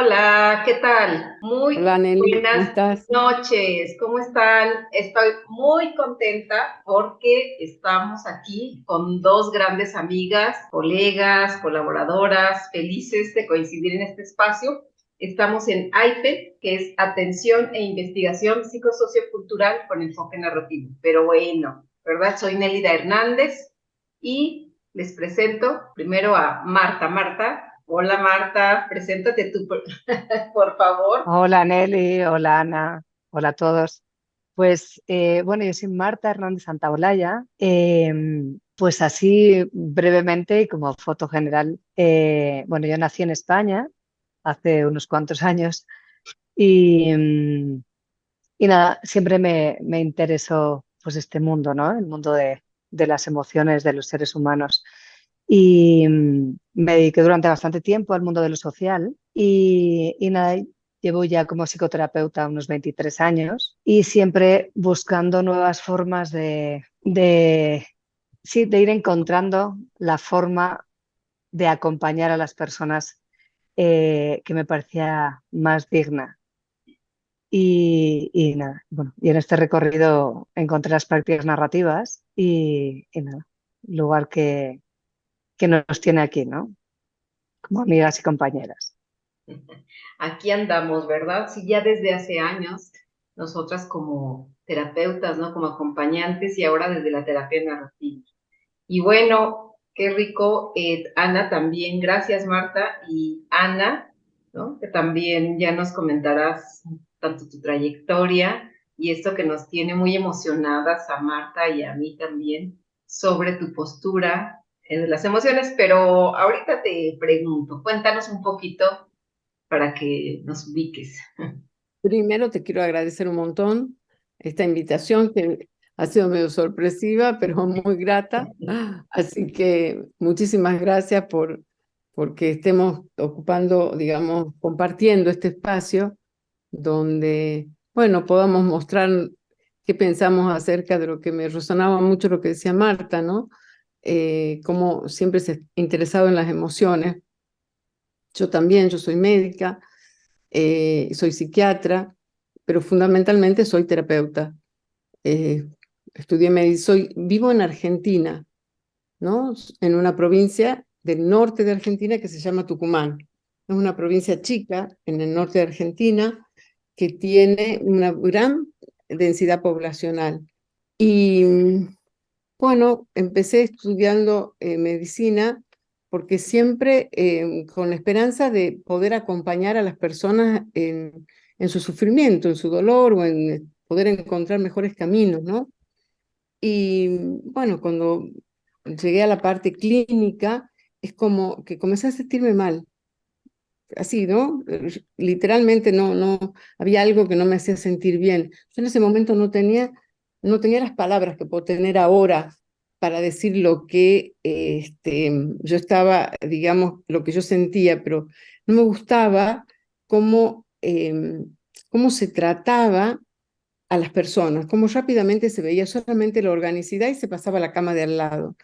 Hola, ¿qué tal? Muy Hola Nelly, ¿cómo buenas estás? noches, ¿cómo están? Estoy muy contenta porque estamos aquí con dos grandes amigas, colegas, colaboradoras, felices de coincidir en este espacio. Estamos en AIPE, que es Atención e Investigación Psicosociocultural con enfoque narrativo. Pero bueno, ¿verdad? Soy Nélida Hernández y les presento primero a Marta. Marta, hola Marta, preséntate tú, por favor. Hola Nelly, hola Ana, hola a todos. Pues bueno, yo soy Marta Hernández Santaolalla. Pues así brevemente y como foto general, bueno, yo nací en España hace unos cuantos años y, y nada, siempre me interesó pues este mundo, ¿no? El mundo de las emociones de los seres humanos. Y me dediqué durante bastante tiempo al mundo de lo social y nada, llevo ya como psicoterapeuta unos 23 años y siempre buscando nuevas formas sí, de ir encontrando la forma de acompañar a las personas que me parecía más digna. Y nada, bueno, y en este recorrido encontré las prácticas narrativas y nada, lugar que nos tiene aquí, ¿no? Como amigas y compañeras. Aquí andamos, ¿verdad? Sí, ya desde hace años, nosotras como terapeutas, ¿no? Como acompañantes y ahora desde la terapia narrativa. Y bueno, qué rico, Ana también, gracias Marta y Ana, ¿no? Que también ya nos comentarás tanto tu trayectoria y esto que nos tiene muy emocionadas a Marta y a mí también sobre tu postura de las emociones, pero ahorita te pregunto, cuéntanos un poquito para que nos ubiques. Primero te quiero agradecer un montón esta invitación que ha sido medio sorpresiva, pero muy grata. Así que muchísimas gracias porque estemos ocupando, digamos, compartiendo este espacio donde, bueno, podamos mostrar qué pensamos acerca de lo que me resonaba mucho lo que decía Marta, ¿no? Cómo siempre se ha interesado en las emociones. Yo también, yo soy médica, soy psiquiatra, pero fundamentalmente soy terapeuta. Eh, Estudié medicina, vivo en Argentina, ¿no? En una provincia del norte de Argentina que se llama Tucumán. Es una provincia chica en el norte de Argentina que tiene una gran densidad poblacional. Y bueno, empecé estudiando medicina porque siempre con la esperanza de poder acompañar a las personas en su sufrimiento, en su dolor o en poder encontrar mejores caminos, ¿no? Y bueno, cuando llegué a la parte clínica, es como que comencé a sentirme mal, así, ¿no? Literalmente no, había algo que no me hacía sentir bien. Yo en ese momento no tenía las palabras que puedo tener ahora para decir lo que yo estaba, digamos, lo que yo sentía, pero no me gustaba cómo, cómo se trataba a las personas, cómo rápidamente se veía solamente la organicidad y se pasaba a la cama de al lado.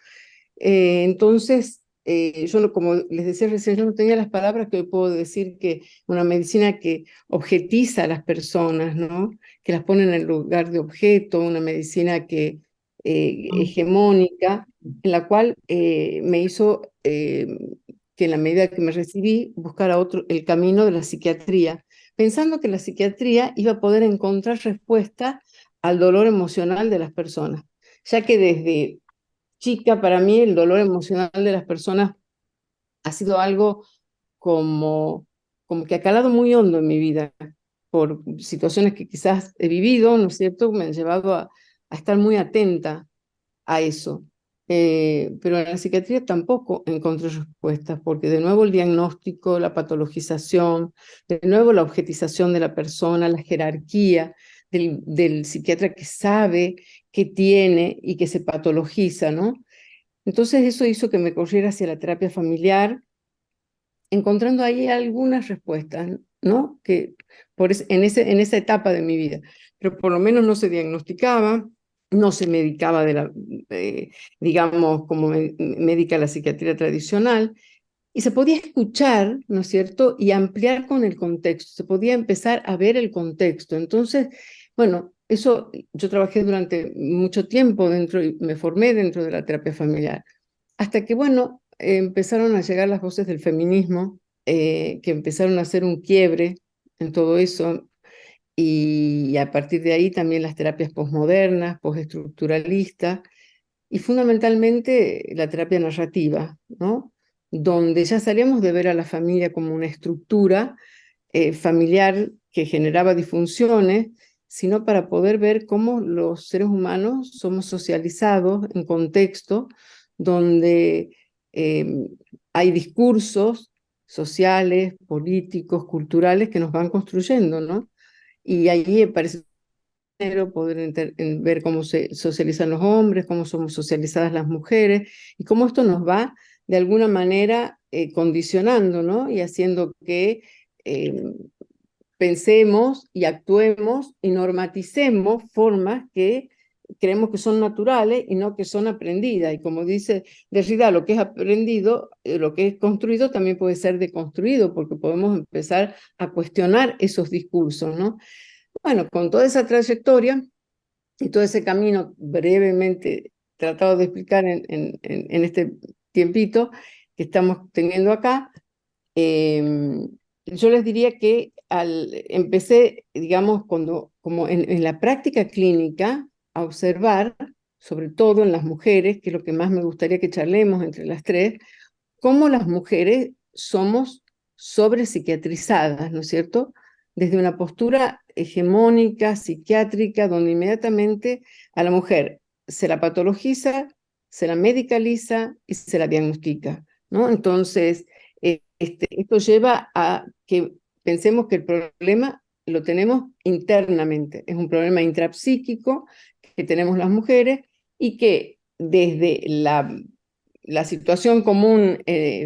Entonces, yo como les decía recién, yo no tenía las palabras que hoy puedo decir que una medicina que objetiza a las personas, ¿no? Que las pone en el lugar de objeto, una medicina que hegemónica, en la cual me hizo que en la medida que me recibí buscara el camino de la psiquiatría, pensando que la psiquiatría iba a poder encontrar respuesta al dolor emocional de las personas, ya que desde chica, para mí el dolor emocional de las personas ha sido algo como que ha calado muy hondo en mi vida, por situaciones que quizás he vivido, ¿no es cierto? Me han llevado a estar muy atenta a eso. Pero en la psiquiatría tampoco encontré respuestas, porque de nuevo el diagnóstico, la patologización, de nuevo la objetización de la persona, la jerarquía del psiquiatra que sabe, que tiene y que se patologiza, ¿no? Entonces eso hizo que me corriera hacia la terapia familiar, encontrando ahí algunas respuestas, ¿no? Que en esa etapa de mi vida, pero por lo menos no se diagnosticaba, no se medicaba digamos, como médica la psiquiatría tradicional, y se podía escuchar, ¿no es cierto?, y ampliar con el contexto, se podía empezar a ver el contexto. Entonces, bueno, eso yo trabajé durante mucho tiempo dentro, y me formé dentro de la terapia familiar, hasta que, bueno, empezaron a llegar las voces del feminismo, que empezaron a hacer un quiebre en todo eso, y a partir de ahí también las terapias posmodernas, postestructuralistas, y fundamentalmente la terapia narrativa, ¿no? Donde ya salíamos de ver a la familia como una estructura familiar que generaba disfunciones, sino para poder ver cómo los seres humanos somos socializados en contextos donde eh, hay discursos sociales, políticos, culturales que nos van construyendo, ¿no? Y allí parece poder ver cómo se socializan los hombres, cómo somos socializadas las mujeres, y cómo esto nos va de alguna manera condicionando, ¿no? Y haciendo que eh, pensemos y actuemos y normaticemos formas que creemos que son naturales y no que son aprendidas. Y como dice Derrida, lo que es aprendido, lo que es construido también puede ser deconstruido, porque podemos empezar a cuestionar esos discursos, ¿no? Bueno, con toda esa trayectoria y todo ese camino brevemente tratado de explicar en este tiempito que estamos teniendo acá, yo les diría que empecé, digamos, como en la práctica clínica, a observar, sobre todo en las mujeres, que es lo que más me gustaría que charlemos entre las tres, cómo las mujeres somos sobrepsiquiatrizadas, ¿no es cierto? Desde una postura hegemónica, psiquiátrica, donde inmediatamente a la mujer se la patologiza, se la medicaliza y se la diagnostica, ¿no? Entonces, esto lleva a que pensemos que el problema lo tenemos internamente, es un problema intrapsíquico que tenemos las mujeres y que desde la situación común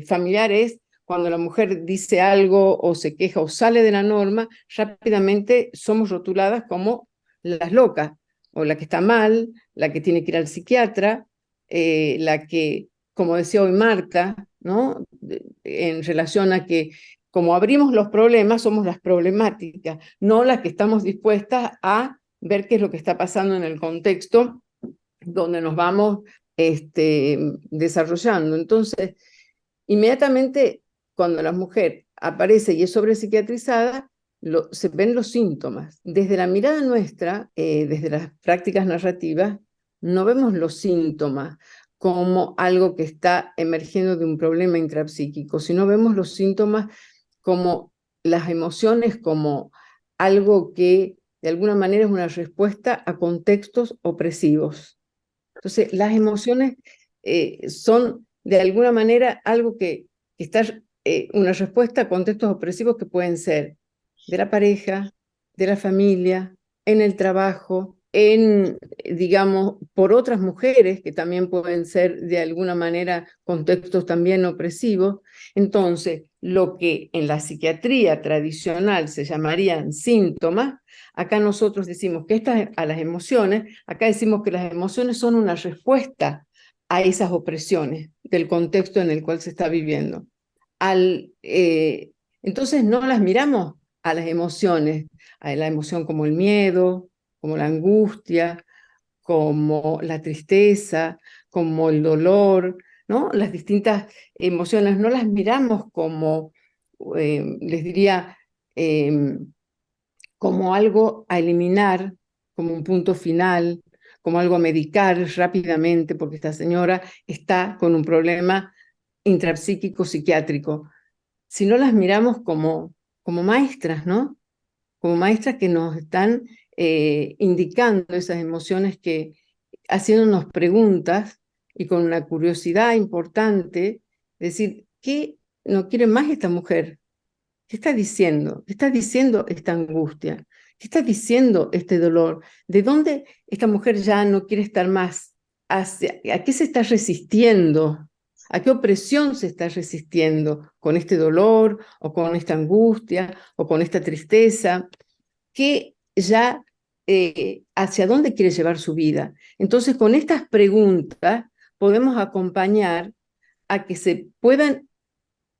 familiar es cuando la mujer dice algo o se queja o sale de la norma, rápidamente somos rotuladas como las locas, o la que está mal, la que tiene que ir al psiquiatra, la que, como decía hoy Marta, ¿no? En relación a que como abrimos los problemas, somos las problemáticas, no las que estamos dispuestas a ver qué es lo que está pasando en el contexto donde nos vamos desarrollando. Entonces, inmediatamente cuando la mujer aparece y es sobrepsiquiatrizada, se ven los síntomas. Desde la mirada nuestra, desde las prácticas narrativas, no vemos los síntomas como algo que está emergiendo de un problema intrapsíquico, sino vemos los síntomas como las emociones, como algo que de alguna manera es una respuesta a contextos opresivos. Entonces, las emociones son de alguna manera algo que está una respuesta a contextos opresivos que pueden ser de la pareja, de la familia, en el trabajo, digamos, por otras mujeres que también pueden ser de alguna manera contextos también opresivos. Entonces, lo que en la psiquiatría tradicional se llamarían síntomas, acá nosotros decimos que a las emociones, acá decimos que las emociones son una respuesta a esas opresiones del contexto en el cual se está viviendo. Entonces no las miramos a las emociones, a la emoción como el miedo, como la angustia, como la tristeza, como el dolor, ¿no? Las distintas emociones no las miramos como, les diría, como algo a eliminar, como un punto final, como algo a medicar rápidamente, porque esta señora está con un problema intrapsíquico psiquiátrico, si no las miramos como maestras, ¿no? Como maestras que nos están indicando esas emociones, que haciéndonos preguntas y con una curiosidad importante, decir, ¿qué no quiere más esta mujer? ¿Qué está diciendo? ¿Qué está diciendo esta angustia? ¿Qué está diciendo este dolor? ¿De dónde esta mujer ya no quiere estar más? ¿A qué se está resistiendo? ¿A qué opresión se está resistiendo con este dolor o con esta angustia o con esta tristeza? ¿Qué ya hacia dónde quiere llevar su vida? Entonces, con estas preguntas podemos acompañar a que se puedan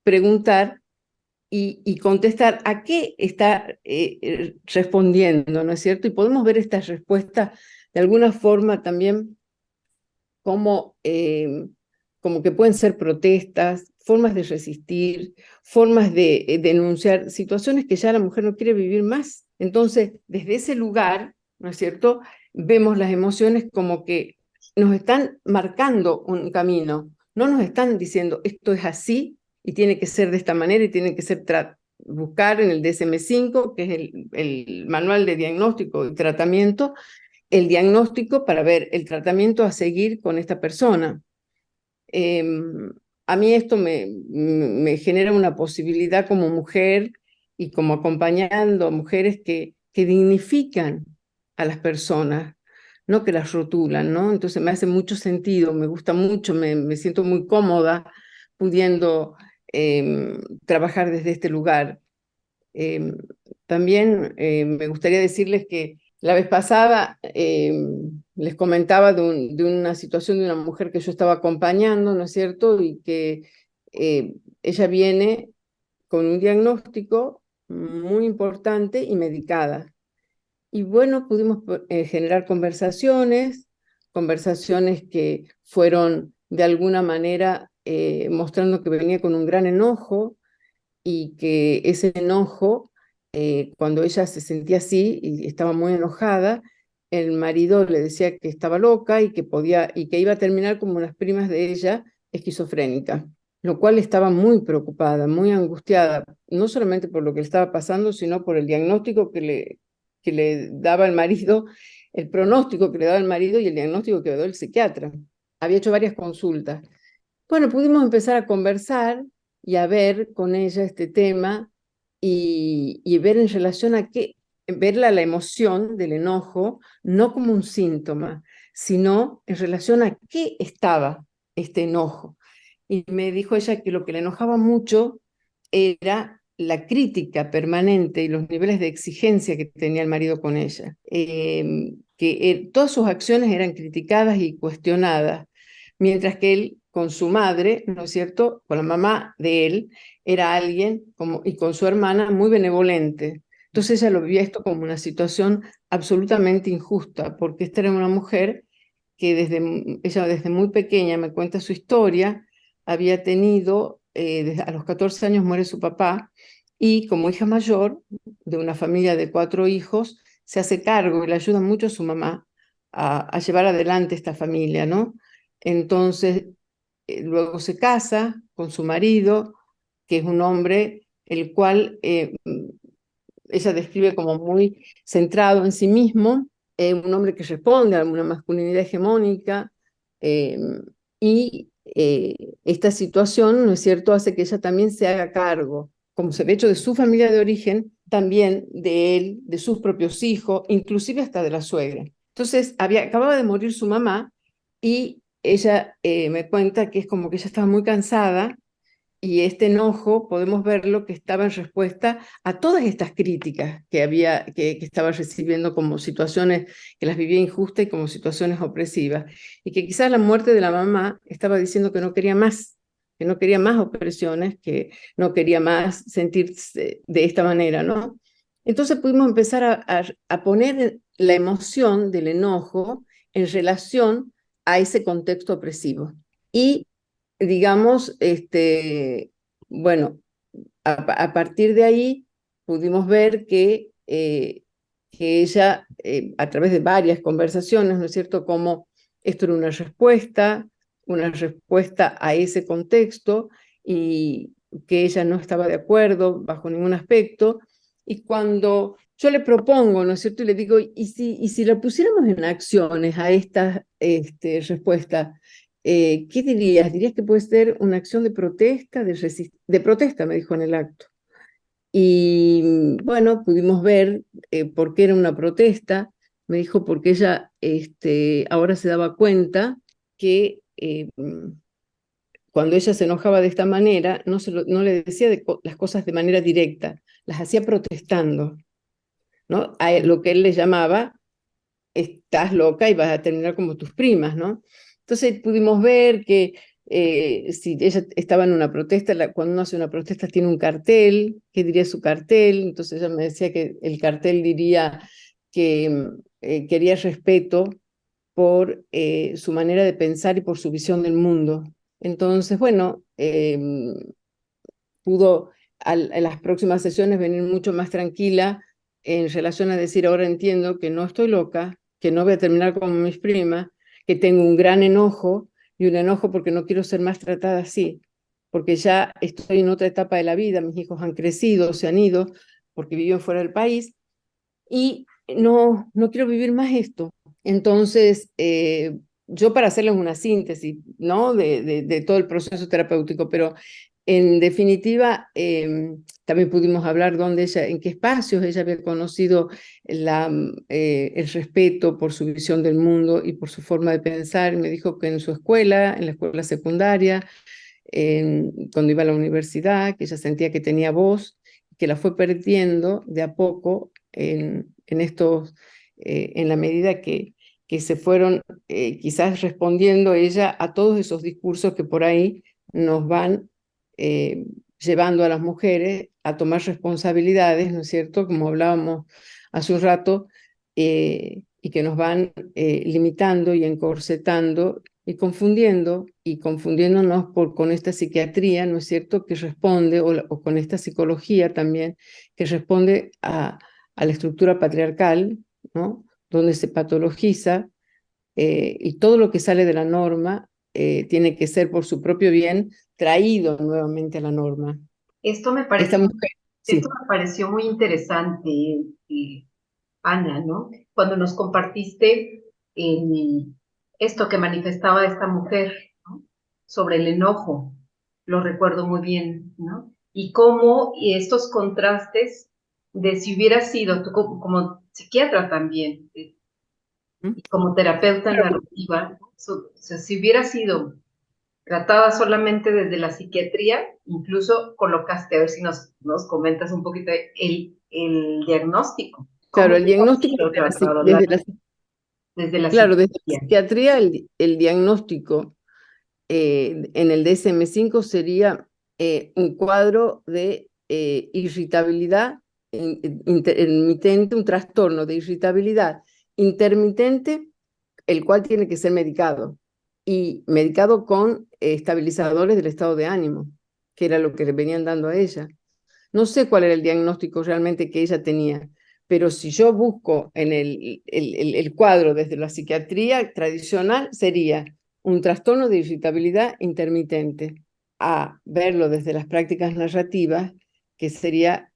preguntar y contestar a qué está respondiendo, ¿no es cierto? Y podemos ver esta respuesta de alguna forma también como, como que pueden ser protestas, formas de resistir, formas de denunciar situaciones que ya la mujer no quiere vivir más. Entonces, desde ese lugar, ¿no es cierto?, vemos las emociones como que nos están marcando un camino, no nos están diciendo esto es así y tiene que ser de esta manera y tiene que ser buscar en el DSM-5, que es el manual de diagnóstico y tratamiento, el diagnóstico para ver el tratamiento a seguir con esta persona. Eh, a mí esto me genera una posibilidad como mujer y como acompañando a mujeres que dignifican a las personas, no que las rotulan, ¿no? Entonces me hace mucho sentido, me gusta mucho, me siento muy cómoda pudiendo trabajar desde este lugar. Eh, También me gustaría decirles que la vez pasada les comentaba de una situación de una mujer que yo estaba acompañando, ¿no es cierto? Y que ella viene con un diagnóstico muy importante y medicada. Y bueno, pudimos generar conversaciones, conversaciones que fueron de alguna manera mostrando que venía con un gran enojo, y que ese enojo, cuando ella se sentía así y estaba muy enojada, el marido le decía que estaba loca y que podía y que iba a terminar como las primas de ella, esquizofrénica, lo cual estaba muy preocupada, muy angustiada, no solamente por lo que le estaba pasando, sino por el diagnóstico que le daba el marido, el pronóstico que le daba el marido y el diagnóstico que le dio el psiquiatra. Había hecho varias consultas. Bueno, pudimos empezar a conversar y a ver con ella este tema y ver en relación a qué, verla la emoción del enojo, no como un síntoma, sino en relación a qué estaba este enojo. Y me dijo ella que lo que le enojaba mucho era la crítica permanente y los niveles de exigencia que tenía el marido con ella, que todas sus acciones eran criticadas y cuestionadas, mientras que él con su madre, ¿no es cierto?, con la mamá de él, era alguien como, y con su hermana muy benevolente. Entonces ella lo vivía esto como una situación absolutamente injusta, porque esta era una mujer que ella desde muy pequeña me cuenta su historia, había tenido, a los 14 años muere su papá, y como hija mayor de una familia de 4 hijos, se hace cargo y le ayuda mucho a su mamá a llevar adelante esta familia, ¿no? Entonces, luego se casa con su marido, que es un hombre el cual ella describe como muy centrado en sí mismo, un hombre que responde a una masculinidad hegemónica, eh, y esta situación, ¿no es cierto?, hace que ella también se haga cargo, como se ve hecho de su familia de origen, también de él, de sus propios hijos, inclusive hasta de la suegra. Entonces, acababa de morir su mamá y ella me cuenta que es como que ella estaba muy cansada y este enojo podemos verlo que estaba en respuesta a todas estas críticas que estaba recibiendo como situaciones que las vivía injustas y como situaciones opresivas. Y que quizás la muerte de la mamá estaba diciendo que no quería más opresiones, que no quería más sentirse de esta manera, ¿no? Entonces pudimos empezar a poner la emoción del enojo en relación a ese contexto opresivo. Y digamos, bueno, a partir de ahí pudimos ver que ella, a través de varias conversaciones, ¿no es cierto?, como esto era una respuesta a ese contexto y que ella no estaba de acuerdo bajo ningún aspecto. Y cuando yo le propongo, ¿no es cierto?, y le digo, y si la pusiéramos en acciones a esta respuesta, ¿qué dirías? ¿Dirías que puede ser una acción de protesta, de protesta, me dijo en el acto? Y bueno, pudimos ver por qué era una protesta. Me dijo porque ella ahora se daba cuenta que cuando ella se enojaba de esta manera, no le decía las cosas de manera directa, las hacía protestando, ¿no? A lo que él le llamaba, estás loca y vas a terminar como tus primas, ¿no? Entonces pudimos ver que si ella estaba en una protesta, cuando uno hace una protesta tiene un cartel, ¿qué diría su cartel? Entonces ella me decía que el cartel diría que quería respeto por su manera de pensar y por su visión del mundo. Entonces, bueno, pudo en las próximas sesiones venir mucho más tranquila en relación a decir, ahora entiendo que no estoy loca, que no voy a terminar como mis primas, que tengo un gran enojo, y un enojo porque no quiero ser más tratada así, porque ya estoy en otra etapa de la vida, mis hijos han crecido, se han ido, porque viven fuera del país, y no quiero vivir más esto. Entonces, yo para hacerles una síntesis, ¿no? de todo el proceso terapéutico, pero en definitiva, también pudimos hablar dónde ella, en qué espacios ella había conocido el respeto por su visión del mundo y por su forma de pensar. Me dijo que en su escuela, en la escuela secundaria, cuando iba a la universidad, que ella sentía que tenía voz, que la fue perdiendo de a poco en la medida que se fueron quizás respondiendo ella a todos esos discursos que por ahí nos van eh, llevando a las mujeres a tomar responsabilidades, ¿no es cierto? Como hablábamos hace un rato, y que nos van limitando y encorsetando y confundiéndonos con esta psiquiatría, ¿no es cierto?, que responde, o con esta psicología también, que responde a la estructura patriarcal, ¿no?, donde se patologiza, y todo lo que sale de la norma tiene que ser por su propio bien traído nuevamente a la norma. Esto me Esta pareció, mujer, esto sí. me pareció muy interesante, Ana, ¿no? Cuando nos compartiste esto que manifestaba esta mujer, ¿no? Sobre el enojo, lo recuerdo muy bien, ¿no? Y cómo y estos contrastes de si hubiera sido, tú como psiquiatra también, ¿Mm? y como terapeuta Claro, narrativa, o sea, si hubiera sido tratada solamente desde la psiquiatría, incluso colocaste, a ver si nos comentas un poquito el diagnóstico, claro, cómo el hubiera diagnóstico sido tratado desde la claro, desde la psiquiatría. psiquiatría el diagnóstico en el DSM-5 sería un cuadro de irritabilidad intermitente, un trastorno de irritabilidad intermitente, el cual tiene que ser medicado, y medicado con estabilizadores del estado de ánimo, que era lo que le venían dando a ella. No sé cuál era el diagnóstico realmente que ella tenía, pero si yo busco en el cuadro desde la psiquiatría tradicional, sería un trastorno de irritabilidad intermitente. A verlo desde las prácticas narrativas, que sería,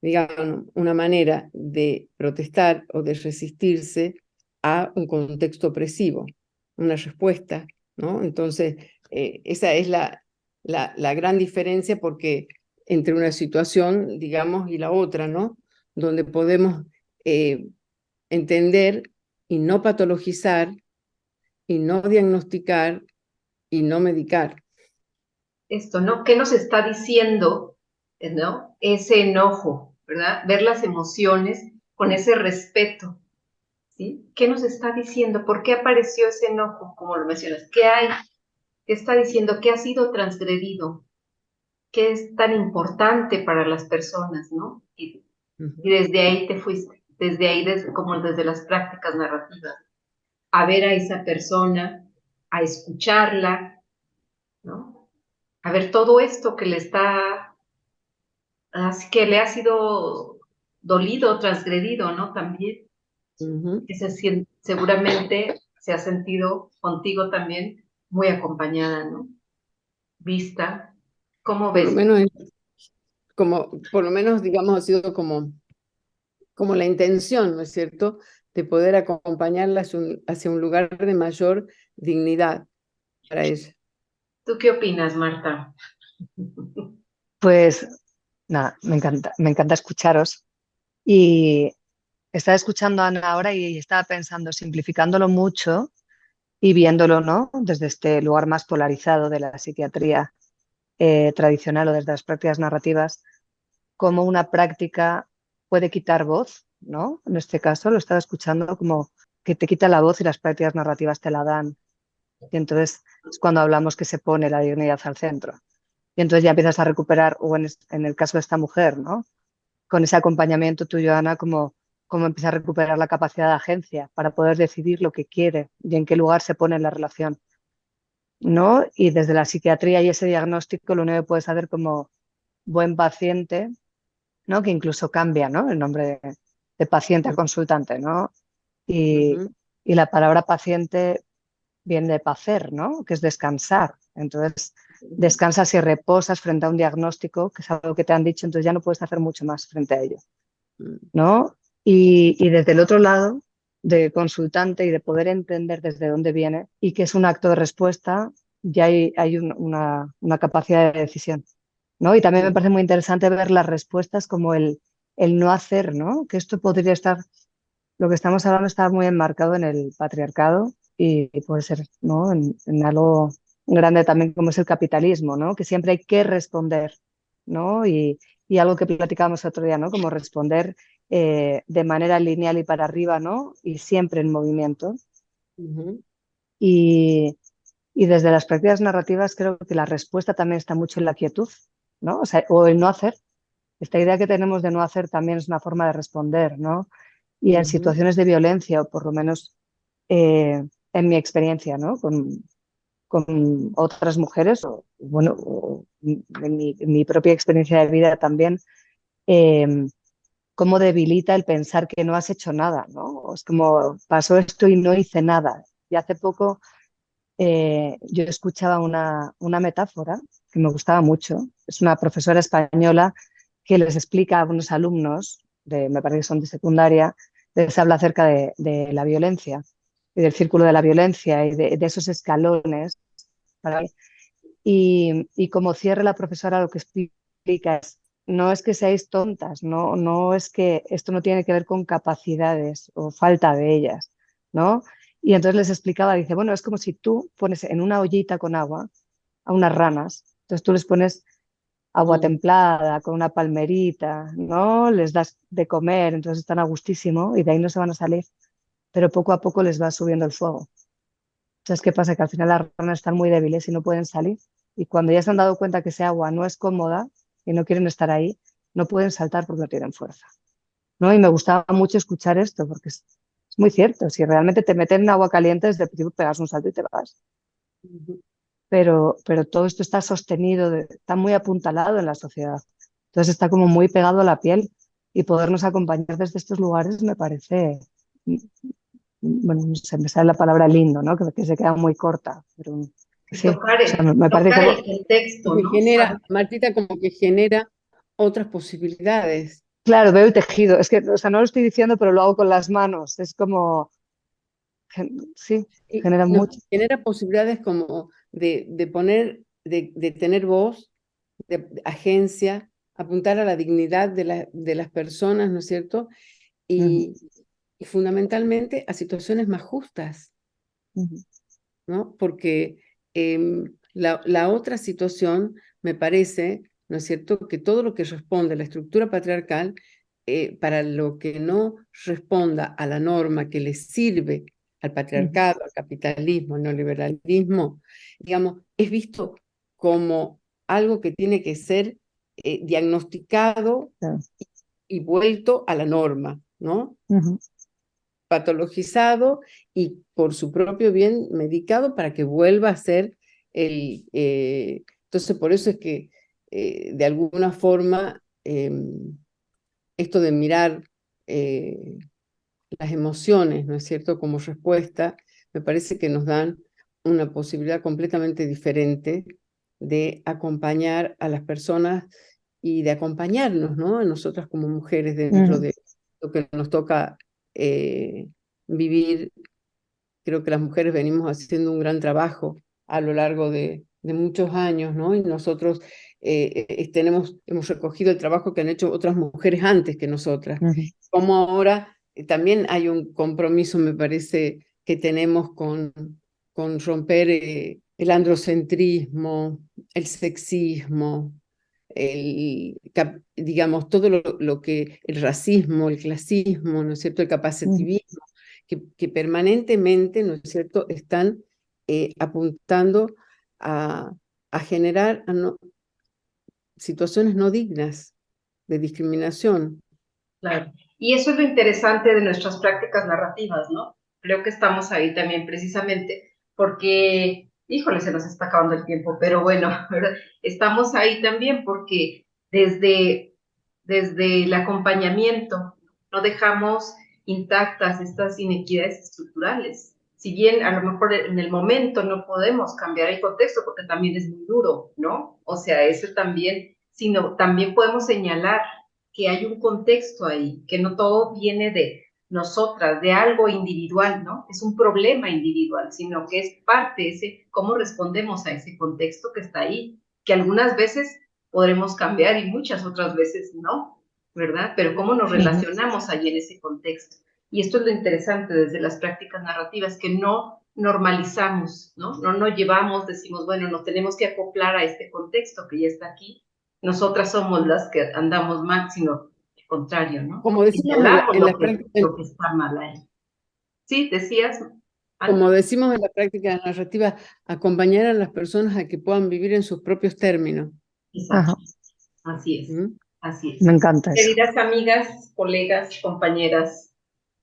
digamos, una manera de protestar o de resistirse a un contexto opresivo, una respuesta, ¿no? Entonces, esa es la gran diferencia, porque entre una situación, digamos, y la otra, ¿no? Donde podemos eh, entender y no patologizar y no diagnosticar y no medicar. Esto, ¿no? ¿Qué nos está diciendo, ¿no? Ese enojo, ¿verdad? Ver las emociones con ese respeto, ¿sí? ¿Qué nos está diciendo? ¿Por qué apareció ese enojo, como lo mencionas? ¿Qué hay? ¿Qué está diciendo? ¿Qué ha sido transgredido? ¿Qué es tan importante para las personas, ¿no? Y desde ahí te fuiste, desde ahí, como desde las prácticas narrativas, a ver a esa persona, a escucharla, ¿no? A ver todo esto que le está, así que le ha sido dolido, transgredido, ¿no? También, Ujú. que seguramente se ha sentido contigo también muy acompañada, ¿no? Vista. ¿Cómo Por lo ves? menos, por lo menos, digamos, ha sido como la intención, ¿no es cierto?, de poder acompañarla hacia un lugar de mayor dignidad para ella. ¿Tú qué opinas, Marta? Pues nada, me encanta escucharos. Y estaba escuchando a Ana ahora y estaba pensando, simplificándolo mucho y viéndolo, ¿no?, desde este lugar más polarizado de la psiquiatría tradicional o desde las prácticas narrativas, cómo una práctica puede quitar voz, ¿no? En este caso lo estaba escuchando como que te quita la voz y las prácticas narrativas te la dan. Y entonces es cuando hablamos que se pone la dignidad al centro. Y entonces ya empiezas a recuperar, o en el caso de esta mujer, ¿no? Con ese acompañamiento tuyo, Ana, como empieza a recuperar la capacidad de agencia para poder decidir lo que quiere y en qué lugar se pone en la relación, ¿no? Y desde la psiquiatría y ese diagnóstico, lo único que puedes hacer como buen paciente, ¿no? Que incluso cambia, ¿no? El nombre de paciente a consultante, ¿no? Y, Ujú, y la palabra paciente viene de pacer, ¿no? Que es descansar. Entonces, ujú, descansas y reposas frente a un diagnóstico, que es algo que te han dicho, entonces ya no puedes hacer mucho más frente a ello, ¿no? Y desde el otro lado, de consultante y de poder entender desde dónde viene y que es un acto de respuesta, ya hay una capacidad de decisión, ¿no? Y también me ujú, parece muy interesante ver las respuestas como el no hacer, ¿no? Que esto podría estar, lo que estamos hablando está muy enmarcado en el patriarcado y puede ser, ¿no? En algo grande también como es el capitalismo, ¿no? Que siempre hay que responder, ¿no? Y algo que platicábamos otro día, ¿no? Como responder de manera lineal y para arriba, ¿no? Y siempre en movimiento. ujú, Y, y desde las prácticas narrativas creo que la respuesta también está mucho en la quietud, ¿no? O sea, o el no hacer. Esta idea que tenemos de no hacer también es una forma de responder, ¿no? Y en ujú, situaciones de violencia, o por lo menos en mi experiencia, ¿no? Con otras mujeres, o bueno, o en mi propia experiencia de vida también, eh, cómo debilita el pensar que no has hecho nada, ¿no? Es como pasó esto y no hice nada. Y hace poco yo escuchaba una metáfora que me gustaba mucho. Es una profesora española que les explica a unos alumnos, me parece que son de secundaria, les habla acerca de la violencia y del círculo de la violencia y de esos escalones. ¿Vale? Y como cierre la profesora lo que explica es, no es que seáis tontas, no es que esto no tiene que ver con capacidades o falta de ellas, ¿no? Y entonces les explicaba, dice, bueno, es como si tú pones en una ollita con agua a unas ranas, entonces tú les pones agua ujú, templada con una palmerita, ¿no? Les das de comer, entonces están a gustísimo y de ahí no se van a salir, pero poco a poco les va subiendo el fuego. Entonces, ¿qué pasa? Que al final las ranas están muy débiles y no pueden salir. Y cuando ya se han dado cuenta que ese agua no es cómoda y no quieren estar ahí, no pueden saltar porque no tienen fuerza, ¿no? Y me gustaba mucho escuchar esto porque es muy cierto. Si realmente te meten en agua caliente, desde el principio pegas un salto y te vas. ujú. Pero todo esto está sostenido, está muy apuntalado en la sociedad. Entonces está como muy pegado a la piel y podernos acompañar desde estos lugares me parece, bueno, no sé, me sale la palabra lindo, ¿no? Que se queda muy corta, pero Y sí, o sea, me parece tocar como, el contexto, Que ¿no? genera, Martita, como que genera otras posibilidades. claro, veo el tejido, es que, o sea, no lo estoy diciendo, pero lo hago con las manos, es como, sí, Y genera nos mucho. genera posibilidades como de poner, de tener voz, de agencia, apuntar a la dignidad de las personas, ¿no es cierto? Ujú, Y, y fundamentalmente a situaciones más justas, ujú, ¿no? Porque la otra situación me parece, ¿no es cierto?, que todo lo que responde a la estructura patriarcal, para lo que no responda a la norma que le sirve al ujú, patriarcado, al capitalismo, al neoliberalismo, digamos, es visto como algo que tiene que ser diagnosticado claro, y vuelto a la norma, ¿no? ujú, Patologizado y por su propio bien medicado para que vuelva a ser entonces por eso es que de alguna forma esto de mirar eh, las emociones, ¿no es cierto?, como respuesta, me parece que nos dan una posibilidad completamente diferente de acompañar a las personas y de acompañarnos, ¿no?, a nosotras como mujeres dentro ujú, de lo que nos toca eh, vivir. Creo que las mujeres venimos haciendo un gran trabajo a lo largo de muchos años, ¿no? Y nosotros hemos recogido el trabajo que han hecho otras mujeres antes que nosotras. ujú, Como ahora también hay un compromiso, me parece, que tenemos con romper el androcentrismo, el sexismo, digamos, todo lo que, el racismo, el clasismo, ¿no es cierto?, el ujú, capacitivismo, que permanentemente, ¿no es cierto?, están apuntando a generar situaciones no dignas de discriminación. Claro. Y eso es lo interesante de nuestras prácticas narrativas, ¿no? Creo que estamos ahí también precisamente porque, híjole, se nos está acabando el tiempo, pero bueno, ¿verdad? Estamos ahí también porque desde el acompañamiento no dejamos intactas estas inequidades estructurales. Si bien a lo mejor en el momento no podemos cambiar el contexto porque también es muy duro, ¿no? O sea, eso también, sino también podemos señalar que hay un contexto ahí, que no todo viene de nosotras, de algo individual, ¿no? Es un problema individual, sino que es parte de ese, cómo respondemos a ese contexto que está ahí, que algunas veces podremos cambiar y muchas otras veces no, ¿verdad? Pero cómo nos relacionamos ahí en ese contexto. Y esto es lo interesante desde las prácticas narrativas, que no normalizamos, ¿no? No nos llevamos, decimos, bueno, nos tenemos que acoplar a este contexto que ya está aquí. Nosotras somos las que andamos mal, sino al contrario, ¿no? Como decimos Señalamos en la práctica, lo que está mal ahí. Sí, decías, Ana. como decimos en la práctica narrativa, acompañar a las personas a que puedan vivir en sus propios términos. Exacto. Ajá. Así es, ¿Mm? así es. Me encanta eso. Queridas amigas, colegas, compañeras,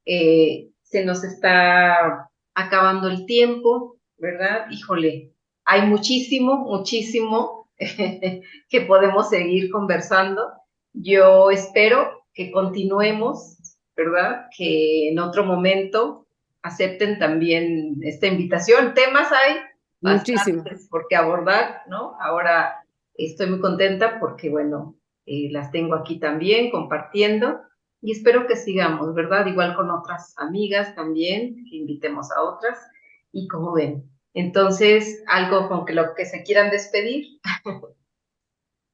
se nos está acabando el tiempo, ¿verdad? Híjole, hay muchísimo, muchísimo que podemos seguir conversando. Yo espero que continuemos, ¿verdad? Que en otro momento acepten también esta invitación. Temas hay Muchísimo. bastantes por qué abordar, ¿no? Ahora estoy muy contenta porque, bueno, las tengo aquí también compartiendo y espero que sigamos, ¿verdad? Igual con otras amigas también, que invitemos a otras y como ven. Entonces, algo con que lo que se quieran despedir.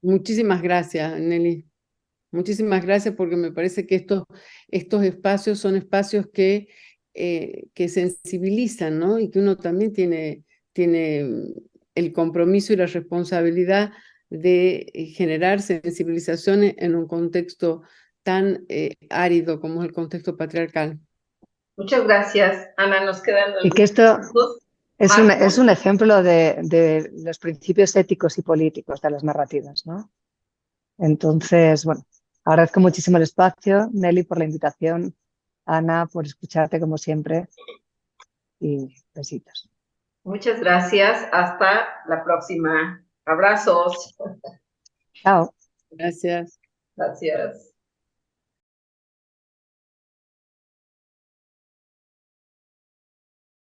Muchísimas gracias, Nelly. Muchísimas gracias porque me parece que estos espacios son espacios que sensibilizan, ¿no? Y que uno también tiene el compromiso y la responsabilidad de generar sensibilizaciones en un contexto tan árido como es el contexto patriarcal. Muchas gracias, Ana. Nos quedan Y que algunos esto minutos. es un ejemplo de los principios éticos y políticos de las narrativas, ¿no? Entonces, bueno, agradezco muchísimo el espacio, Nelly, por la invitación, Ana, por escucharte como siempre y besitos. Muchas gracias. Hasta la próxima. Abrazos. Chao. Gracias. Gracias.